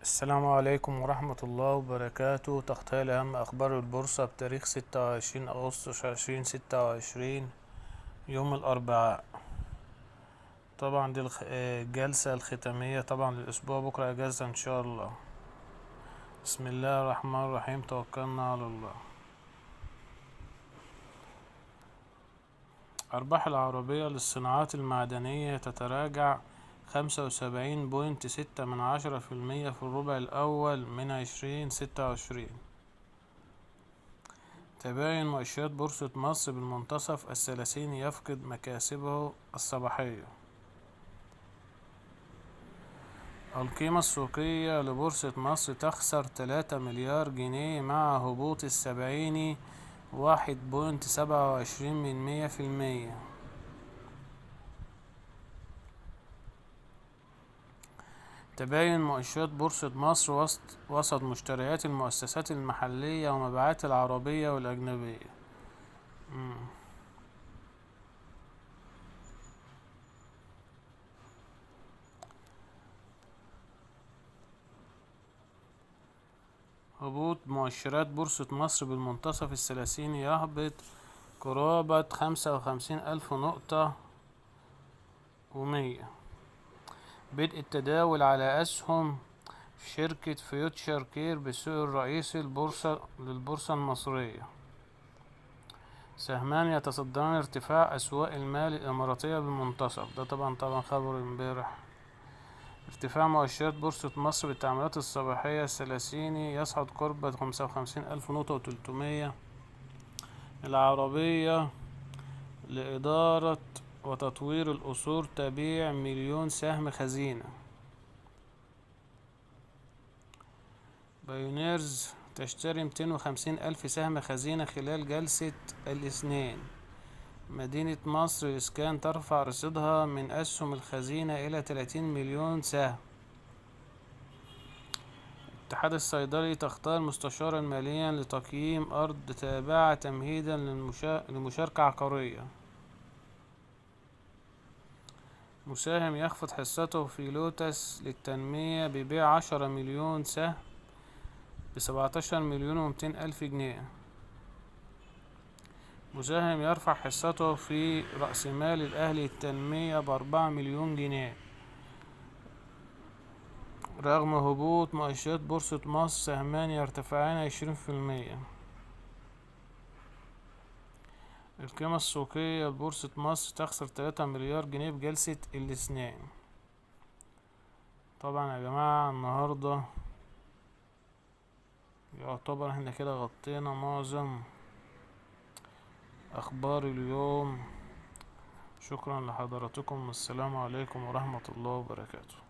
السلام عليكم ورحمة الله وبركاته. تغطية لأهم أخبار البورصة بتاريخ 26 أغسطس 2026، يوم الأربعاء. طبعا دي الجلسة الختامية طبعا للأسبوع، بكرة أجازة إن شاء الله. بسم الله الرحمن الرحيم، توكلنا على الله. أرباح العربية للصناعات المعدنية تتراجع 75.6% في الربع الأول من 2026. تباين مؤشرات بورصة مصر بالمنتصف الثلاثيني يفقد مكاسبه الصباحية. القيمة السوقية لبورصة مصر تخسر 3 مليار جنيه مع هبوط السبعيني 1.27%. تباين مؤشرات بورصة مصر وسط مشتريات المؤسسات المحلية ومبيعات العربية والأجنبية. هبوط مؤشرات بورصة مصر بالمنتصف الثلاثيني يهبط قرابة 55,000 نقطة و100. بدء التداول على أسهم شركة فيوتشر كير بالسوق الرئيسي للبورصة المصرية. سهمان يتصدران ارتفاع أسواق المال الإماراتية بالمنتصف. ده طبعا خبر امبارح. ارتفاع مؤشرات بورصة مصر بالتعاملات الصباحية الثلاثيني يصعد قرب 55,000 نقطة و300. العربية لإدارة وتطوير الأصول تبيع 1,000,000 سهم خزينة. بايونيرز تشتري 250,000 سهم خزينة خلال جلسة الاثنين. مدينة مصر الإسكان ترفع رصيدها من أسهم الخزينة إلى 30 مليون سهم. الاتحاد الصيدلي تختار مستشارا ماليا لتقييم أرض تابعة تمهيدا لمشاركة عقارية. مساهم يخفض حصته في لوتس للتنمية ببيع 10 مليون سهم ب17,200,000 جنيه. مساهم يرفع حصته في رأس مال الأهلي للتنمية ب4 مليون جنيه. رغم هبوط مؤشرات بورصة مصر، سهمان يرتفعان 20%. القيمة السوقية لبورصة مصر تخسر 3 مليار جنيه بجلسة الاثنين. طبعا يا جماعة النهاردة يعتبر احنا كده غطينا معظم أخبار اليوم. شكرا لحضراتكم، والسلام عليكم ورحمة الله وبركاته.